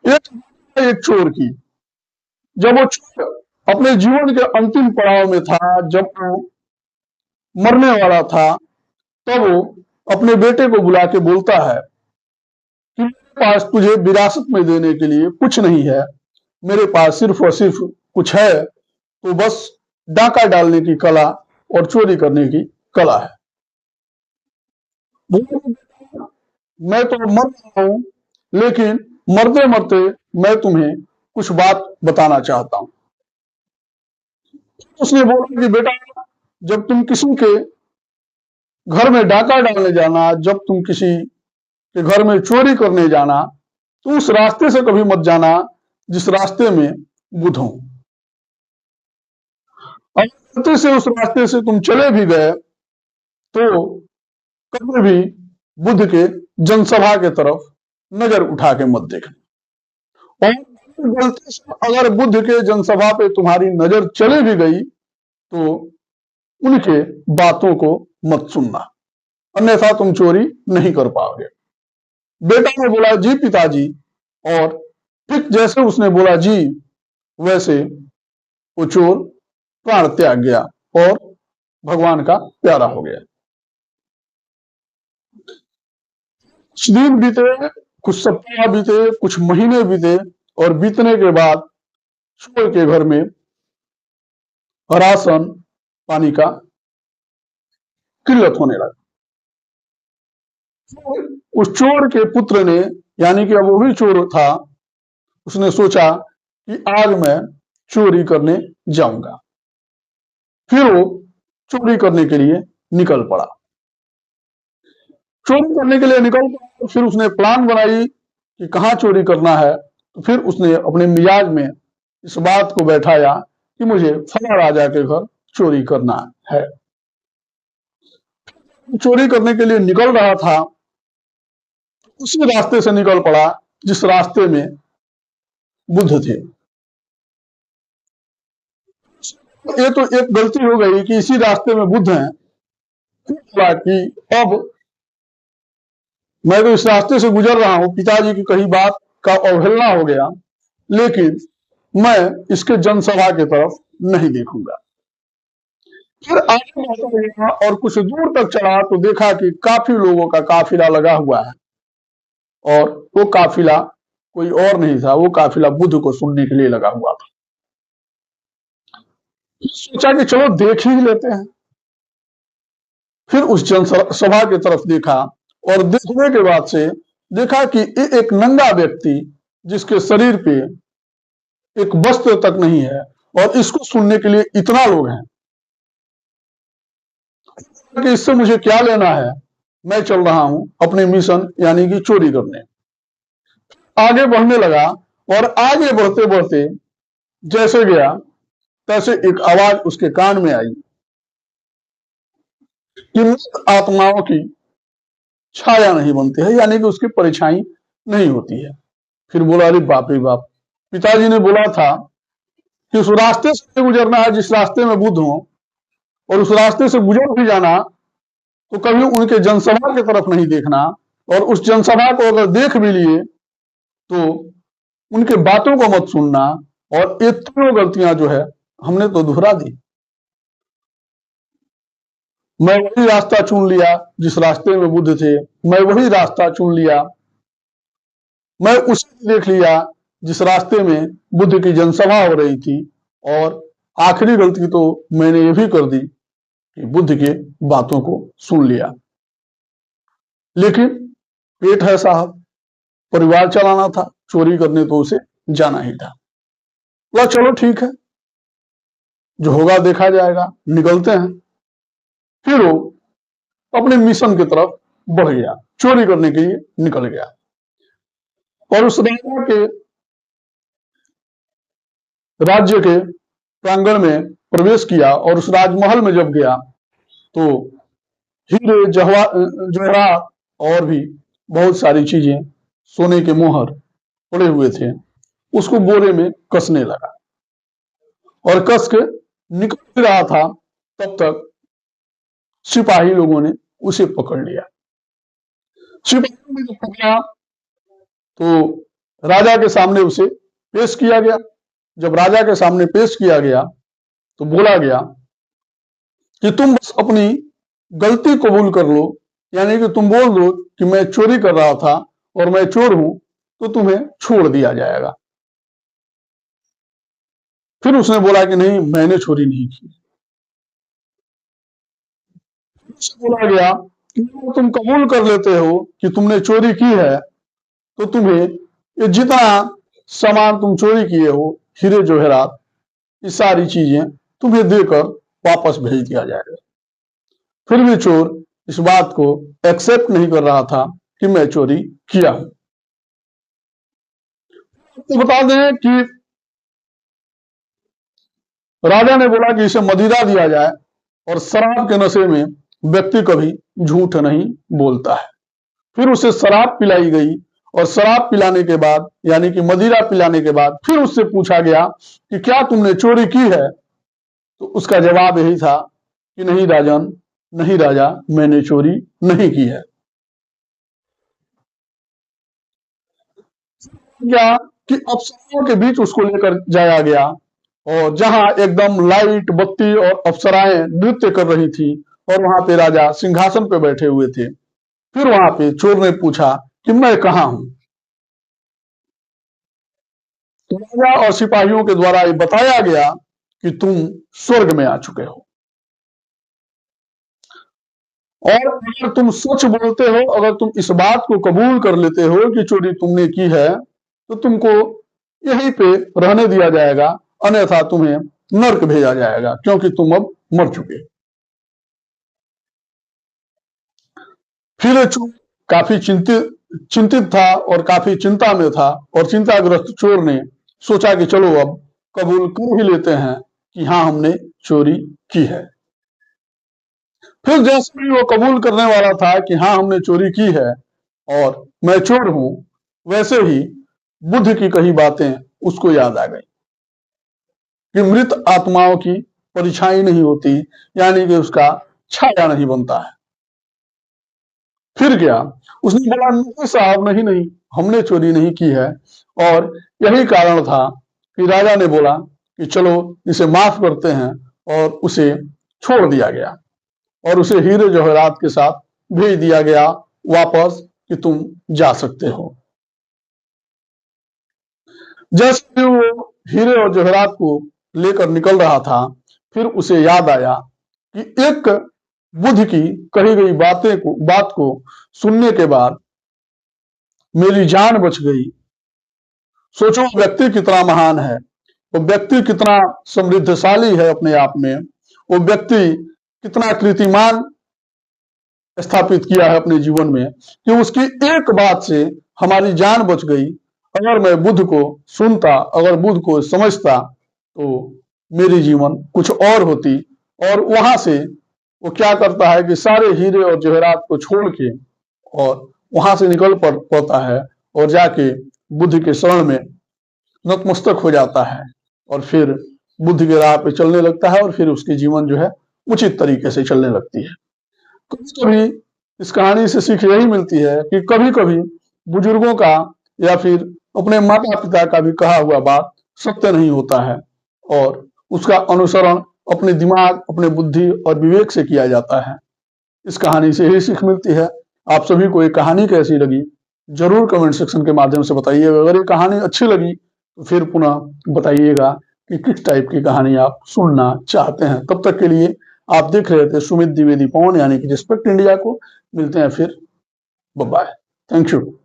एक चोर की। जब वो चोर अपने जीवन के अंतिम पड़ाव में था, जब वो मरने वाला था, तब वो अपने बेटे को बुला के बोलता है कि मेरे पास तुझे विरासत में देने के लिए कुछ नहीं है, मेरे पास सिर्फ और सिर्फ कुछ है, तो बस डाका डालने की कला और चोरी करने की कला है। मैं तो मर रहा हूं, लेकिन मरते मरते मैं तुम्हें कुछ बात बताना चाहता हूं। उसने बोला कि बेटा, जब तुम किसी के घर में डाका डालने जाना, जब तुम किसी के घर में चोरी करने जाना, तो उस रास्ते से कभी मत जाना जिस रास्ते में बुद्ध हो। अगर गलती से उस रास्ते से तुम चले भी गए, तो कभी भी बुद्ध के जनसभा के तरफ नजर उठा के मत देखना। और गलती से अगर बुद्ध के जनसभा पे तुम्हारी नजर चले भी गई, तो उनके बातों को मत सुनना, अन्यथा तुम चोरी नहीं कर पाओगे। बेटा ने बोला जी पिताजी, और ठीक जैसे उसने बोला जी, वैसे वो चोर प्राण त्याग गया और भगवान का प्यारा हो गया। कुछ दिन बीते, कुछ सप्ताह बीते, कुछ महीने बीते, और बीतने के बाद चोर के घर में राशन पानी का किल्लत होने लगा। उस चोर के पुत्र ने, यानी कि अब वो भी चोर था, उसने सोचा कि आज मैं चोरी करने जाऊंगा। फिर वो चोरी करने के लिए निकल पड़ा। चोरी करने के लिए निकल पड़ा, फिर उसने प्लान बनाई कि कहाँ चोरी करना है। तो फिर उसने अपने मिजाज में इस बात को बैठाया कि मुझे फला राजा के घर चोरी करना है। चोरी करने के लिए निकल रहा था, उसी रास्ते से निकल पड़ा जिस रास्ते में बुद्ध थे। ये तो एक गलती हो गई कि इसी रास्ते में बुद्ध हैं, कि अब मैं तो इस रास्ते से गुजर रहा हूं, पिताजी की कही बात का अवहेलना हो गया, लेकिन मैं इसके जनसभा की तरफ नहीं देखूंगा। फिर आगे बढ़ता गया और कुछ दूर तक चला तो देखा कि काफी लोगों का काफिला लगा हुआ है, और वो काफिला कोई और नहीं था, वो काफिला बुद्ध को सुनने के लिए लगा हुआ था। सोचा कि चलो देख ही लेते हैं। फिर उस जनसभा की तरफ देखा, और देखने के बाद से देखा कि एक नंगा व्यक्ति, जिसके शरीर पे एक वस्त्र तक नहीं है, और इसको सुनने के लिए इतना लोग हैं कि इससे मुझे क्या लेना है, मैं चल रहा हूं अपने मिशन यानी कि चोरी करने। आगे बढ़ने लगा, और आगे बढ़ते बढ़ते जैसे गया, तैसे एक आवाज उसके कान में आई कि मृत आत्माओं की छाया नहीं बनती है, यानी कि उसकी परछाई नहीं होती है। फिर बोला अरे बाप रे बाप, पिताजी ने बोला था कि उस रास्ते से गुजरना है जिस रास्ते में बुद्ध हो, और उस रास्ते से गुजर भी जाना तो कभी उनके जनसभा की तरफ नहीं देखना, और उस जनसभा को अगर देख भी लिए तो उनके बातों को मत सुनना। और ये तीनों गलतियां जो है हमने तो दोहरा दी। मैं वही रास्ता चुन लिया जिस रास्ते में बुद्ध थे, मैं वही रास्ता चुन लिया, मैं उसे देख लिया जिस रास्ते में बुद्ध की जनसभा हो रही थी, और आखिरी गलती तो मैंने ये भी कर दी कि बुद्ध के बातों को सुन लिया। लेकिन पेट है साहब, परिवार चलाना था, चोरी करने तो उसे जाना ही था। बोला चलो ठीक है, जो होगा देखा जाएगा, निकलते हैं। फिर वो अपने मिशन की तरफ बढ़ गया, चोरी करने के लिए निकल गया, और उस राजा के राज्य के प्रांगण में प्रवेश किया, और उस राजमहल में जब गया तो हीरे जवाहरात और भी बहुत सारी चीजें, सोने के मोहर पड़े हुए थे, उसको बोरे में कसने लगा, और कस के निकल रहा था, तब तक सिपाही लोगों ने उसे पकड़ लिया। सिपाही ने जब पकड़ा तो राजा के सामने उसे पेश किया गया। जब राजा के सामने पेश किया गया तो बोला गया कि तुम बस अपनी गलती कबूल कर लो, यानी कि तुम बोल दो कि मैं चोरी कर रहा था और मैं चोर हूं, तो तुम्हें छोड़ दिया जाएगा। फिर उसने बोला कि नहीं, मैंने चोरी नहीं की। उससे बोला गया कि अगर तुम कबूल कर लेते हो कि तुमने चोरी की है, तो तुम्हें ये जितना सामान तुम चोरी किए हो, हीरे जवाहरात, ये सारी चीजें तुम्हें देकर वापस भेज दिया जाएगा। फिर भी चोर इस बात को एक्सेप्ट नहीं कर रहा था कि मैं चोरी किया हूं। तो बता दें कि राजा ने बोला कि इसे मदिरा दिया जाए, और शराब के नशे में व्यक्ति कभी झूठ नहीं बोलता है। फिर उसे शराब पिलाई गई, और शराब पिलाने के बाद, यानी कि मदिरा पिलाने के बाद, फिर उससे पूछा गया कि क्या तुमने चोरी की है? तो उसका जवाब यही था कि नहीं राजन, नहीं राजा, मैंने चोरी नहीं की है। क्या कि अप्सराओं के बीच उसको लेकर जाया गया, और जहां एकदम लाइट बत्ती और अप्सराएं नृत्य कर रही थी, और वहां पे राजा सिंहासन पे बैठे हुए थे। फिर वहां पे चोर ने पूछा कि मैं कहाँ हूं? तो राजा और सिपाहियों के द्वारा ये बताया गया कि तुम स्वर्ग में आ चुके हो। और अगर तुम सच बोलते हो, अगर तुम इस बात को कबूल कर लेते हो कि चोरी तुमने की है, तो तुमको यहीं पे रहने दिया जाएगा, अन्यथा तुम्हें नर्क भेजा जाएगा, क्योंकि तुम अब मर चुके। फिर चोर काफी चिंतित चिंतित था और काफी चिंता में था, और चिंताग्रस्त चोर ने सोचा कि चलो अब कबूल कर ही लेते हैं कि हाँ, हमने चोरी की है। फिर जैसे ही वो कबूल करने वाला था कि हाँ, हमने चोरी की है और मैं चोर हूं, वैसे ही बुद्ध की कही बातें उसको याद आ गई कि मृत आत्माओं की परछाई नहीं होती, यानी कि उसका छाया नहीं बनता है। फिर क्या? उसने बोला नहीं साहब, नहीं नहीं, हमने चोरी नहीं की है। और यही कारण था कि राजा ने बोला कि चलो इसे माफ करते हैं, और उसे छोड़ दिया गया, और उसे हीरे जवाहरात के साथ भेज दिया गया वापस कि तुम जा सकते हो। जैसे ही वो हीरे और जवाहरात को लेकर निकल रहा था, फिर उसे याद आया कि एक बुद्ध की कही गई बात को सुनने के बाद मेरी जान बच गई। सोचो वो व्यक्ति कितना महान है, वो व्यक्ति कितना समृद्धशाली है अपने आप में, वो व्यक्ति कितना कीर्तिमान स्थापित किया है अपने जीवन में, कि उसकी एक बात से हमारी जान बच गई। अगर मैं बुद्ध को सुनता, अगर बुद्ध को समझता, तो मेरी जीवन कुछ और होती। और वहां से वो क्या करता है कि सारे हीरे और जवाहरात को छोड़ के और वहां से निकल पड़ता है, और जाके बुद्ध के शरण में नतमस्तक हो जाता है, और फिर बुद्ध के राह पे चलने लगता है, और फिर उसकी जीवन जो है उचित तरीके से चलने लगती है। कभी कभी इस कहानी से सीख यही मिलती है कि कभी कभी बुजुर्गों का या फिर अपने माता पिता का भी कहा हुआ बात सत्य नहीं होता है, और उसका अनुसरण अपने दिमाग, अपने बुद्धि और विवेक से किया जाता है। इस कहानी से यही सीख मिलती है। आप सभी को ये कहानी कैसी लगी, जरूर कमेंट सेक्शन के माध्यम से बताइएगा। अगर ये कहानी अच्छी लगी तो फिर पुनः बताइएगा कि किस टाइप की कहानी आप सुनना चाहते हैं। तब तक के लिए आप देख रहे थे सुमित द्विवेदी पवन, यानी कि रिस्पेक्ट इंडिया को। मिलते हैं फिर, बाय बाय, थैंक यू।